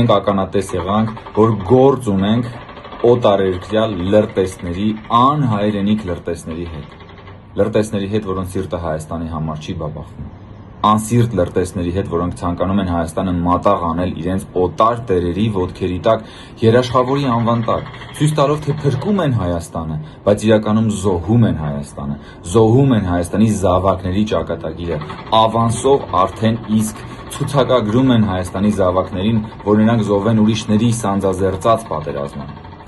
մենք ականատես եղանք, որ գործ ունենք օտարերկրյա լրտեսների, անհայրենիք լրտեսների հետ։ Լրտեսների հետ, որոնց սիրտը Հայաստանի համար չի բաբախում։ Անսիրտ լրտեսների հետ, որոնք ցանկանում են Հայաստանը մատաղ անել իրենց օտար տերերի ոտքերի տակ, երաշխավորի անվան տակ, ցույց տալով, թե փրկում են Հայաստանը, բայց իրականում զոհում են Հայաստանը, զոհում են Հայաստանի զավակների ճակատագիրը, ավանսով արդեն իսկ ցուցակագրում են Հայաստանի զավակներին, որ նրանք զոհվեն ուրիշների սանձազերծած պատերազմը։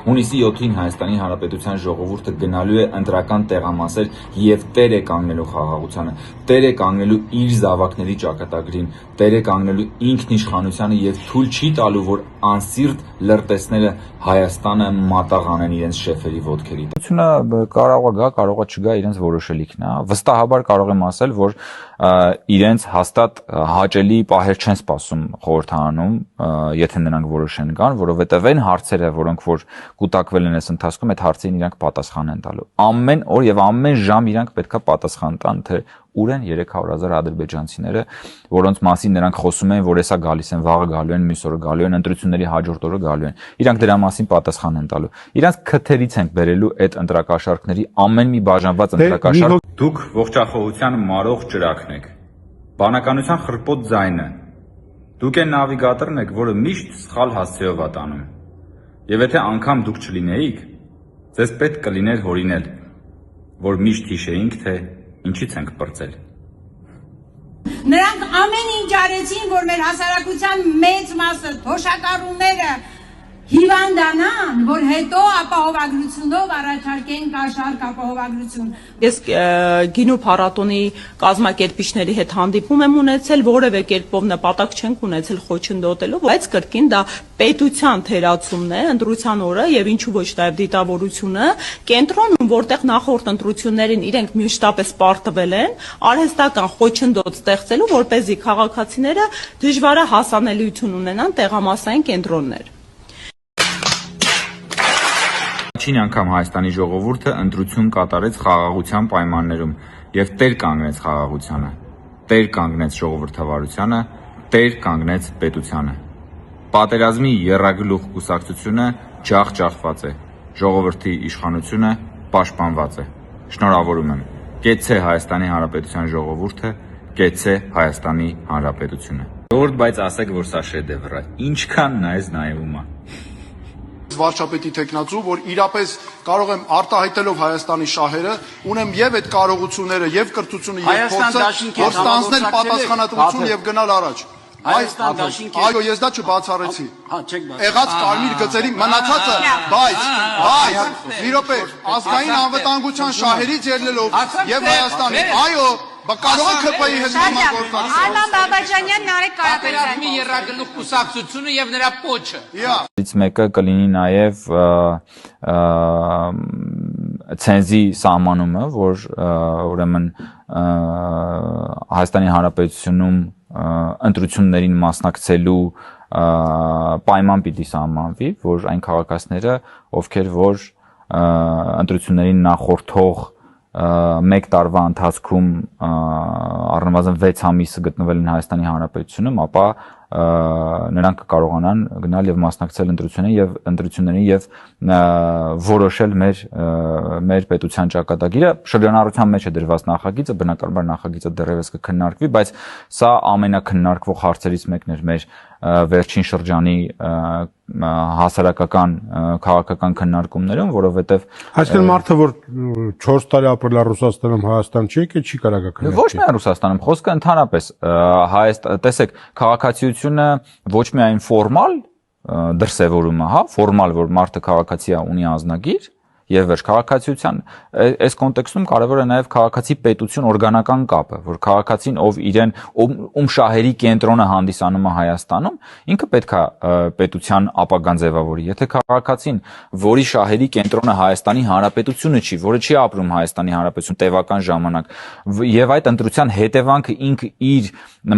Հունիսի 7-ին Հայաստանի Հանրապետության ժողովուրդը գնալու է ընտրական տեղամասեր եւ տեր է կանգնելու խաղաղությանը, տեր է կանգնելու իր զավակների ճակատագրին, տեր է կանգնելու ինքնիշխանությանը եւ թույլ չի տալու, որ անսիրտ լրտեսները Հայաստանը մատաղ անեն իրենց շեֆերի ոտքերի տակ։ Կարող է գա, կարող է չգա, իրենց որոշելիքն է։ Վստահաբար կարող եմ ասել, որ իրենց հաստատ հաճելի պահեր չեն սպասում խորհրդարանում, եթե նրանք որոշեն գան, որովհետև այն հարցերը, որոնք որ կուտակվել են այս ընթացքում, այդ հարցին իրանք պատասխան են տալու։ Ամեն օր եւ ամեն ժամ իրանք պետքա պատասխան տան, թե ուր են 300,000 ադրբեջանցիները, որոնց մասին նրանք խոսում են, որ հեսա գալիս են, վաղը գալու են, մյուս օրը գալու են, ընտրությունների հաջորդ օրը գալու են։ Իրանք դրա մասին պատասխան են տալու։ Իրանք քթերից են բերելու այդ ընտրակաշառքների ամեն մի բաժանված ընտրակաշառք։ Դուք ողջախոհության մարող ճրակն եք։ Բանականության խրպոտ ձայնը։ Դուք այն նավիգատորն եք, որը միշտ սխալ հասցեով է տանում։ Եվ եթե անգամ դուք չլինեիք, ձեզ պետք կլիներ հորինել, որ միշտ հիշեինք, թե ինչից ենք պրծել։ Նրանք ամեն ինչ արեցին, որ մեր հասարակության մեծ մասը, թոշակառուները հիվանդանան, որ հետո ապահովագրությունով առաջարկեն կաշառք ապահովագրություն։ Ես գինու փառատոնի կազմակերպիչների հետ հանդիպում եմ ունեցել, որևէ կերպով նպատակ չենք ունեցել խոչընդոտելու, բայց կրկին դա պետության թերացումն է ընտրության օրը եւ ինչու ոչ նաեւ դիտավորությունը կենտրոնում, որտեղ նախորդ ընտրություններին իրենք մշտապես պարտվել են արհեստական խոչընդոտ ստեղծելու, որպեսզի քաղաքացիները դժվար հասանելիություն ունենան տեղամասային կենտրոններ։ Առաջին անգամ Հայաստանի ժողովուրդը ընտրություն կատարեց խաղաղության պայմաններում եւ տեր կանգնեց խաղաղությանը, տեր կանգնեց ժողովրդավարությանը, տեր կանգնեց պետությանը։ Պատերազմի եռագլուխ կուսակցությունը ջախջախված է, ժողովրդի իշխանությունը պաշտպանված է։ Շնորհավորում եմ։ Կեցցե Հայաստանի Հանրապետության ժողովուրդը, կեցցե Հայաստանի Հանրապետությունը։ Ժողովուրդ, բայց ասեք, որ սա շեդևր է։ Ինչքան նայես նայվում է։ Վարչապետի տեխնացու, որ իրապես կարող եմ արտահայտելով Հայաստանի շահերը, ունեմ եւ այդ կարողությունները, եւ կրթությունը, եւ փորձը, որ ստանձնել պատասխանատվություն եւ գնալ առաջ։ Այո, ես դա չբացառեցի։ Եղած կարմիր գծերի մնացածը, բայց մի րոպե, ազգային անվտանգության շահերից ելնելով եւ Հայաստանի, այո, կարող է ԿՊ-ի հետ համագործակցել։ Արման Բաբաջանյան, Նարեկ Կարապետյան։ Պատերազմի եռագլուխ կուսակցությունը եւ նրա պոչը։ Դից մեկը կլինի նաեւ ցենզի սահմանումը, որ ուրեմն Հայաստանի Հանրապետությունում ընտրություններին մասնակցելու պայման պիտի սահմանվի, որ այն քաղաքացիները, ովքեր որ ընտրություններին նախորդող մեկ տարվա ընթացքում առնվազն 6 ամիս գտնվել են Հայաստանի Հանրապետությունում, ապա նրանք կարողանան գնալ եւ մասնակցել ընտրություններին եւ որոշել մեր պետության ճակատագիրը։ Շրջանառության մեջ է դրված նախագիծը, բնականաբար նախագիծը դեռևս կքննարկվի, բայց սա ամենակննարկվող հարցերից մեկն էր մեր վերջին շրջանի հասարակական քաղաքական քննարկումներում, որովհետեւ այսինքն մարդը որ 4 տարի ապրել է Ռուսաստանում, Հայաստան չի եկել, չի կարող քննարկել։ Ոչ միայն Ռուսաստանում, խոսքը ընդհանրապես տեսեք, քաղաքացիությունը ոչ միայն ֆորմալ դրսևորումը, հա, ֆորմալ, որ մարդը քաղաքացի է, ունի անձնագիր, եւ վերջ քաղաքացիության այս կոնտեքստում կարեւոր է նաեւ քաղաքացի պետություն օրգանական կապը, որ քաղաքացին ով իրեն ում շահերի կենտրոնը հանդիսանում է Հայաստանում, ինքը պետքա պետության ապագան ձևավորի։ Եթե քաղաքացին, որի շահերի կենտրոնը Հայաստանի Հանրապետությունը չի, որը չի ապրում Հայաստանի Հանրապետություն տևական ժամանակ, եւ այդ ընտրության հետևանքը ինքը իր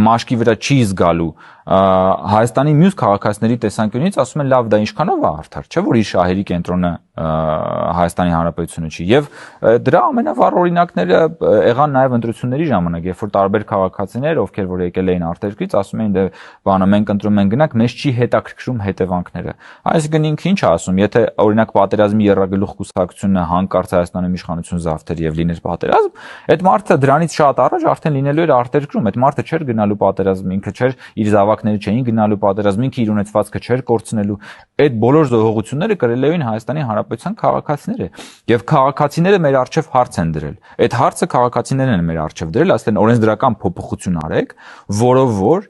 մաշկի վրա չի զգալու, Հայաստանի մյուս քաղաքացիների տեսանկյունից ասում են լավ դա ինչքանով է արդար, չէ՞ որ իր շահերի կենտրոնը Հայաստանի Հանրապետությունը չի։ Եվ դրա ամենավառ օրինակները եղան նաև ընտրությունների ժամանակ, երբ որ տարբեր քաղաքացիներ, ովքեր որ եկել էին արտերկրից, ասում էին, դե բանը մենք ընտրում ենք գնանք, մեզ չի հետաքրքրում հետևանքները։ Այսինքն ինքը ինչ ասում, եթե օրինակ պատերազմի եռագլուխ կուսակցությունը հանկարծ Հայաստանում իշխանություն զավթեր եւ լիներ պատերազմ, այդ մարդը դրանից շատ առաջ արդեն լինելու էր արտերկրում, այդ մարդը չէր գնալու պատերազմ, ինքը չէր իր զավակները չէին գնալու պատերազմ, ինքը իր ունեցվածքը չէր կորցնելու։ Այդ բոլոր զոհողությունները կրել էին Հայաստանի Հանրապետության քաղաքացիները, եւ քաղաքացիները մեր արչեւ հարց են դրել։ Այդ հարցը քաղաքացիներն են մեր արչեւ դրել, ասել են օրենսդրական փոփոխություն արեք, որով որ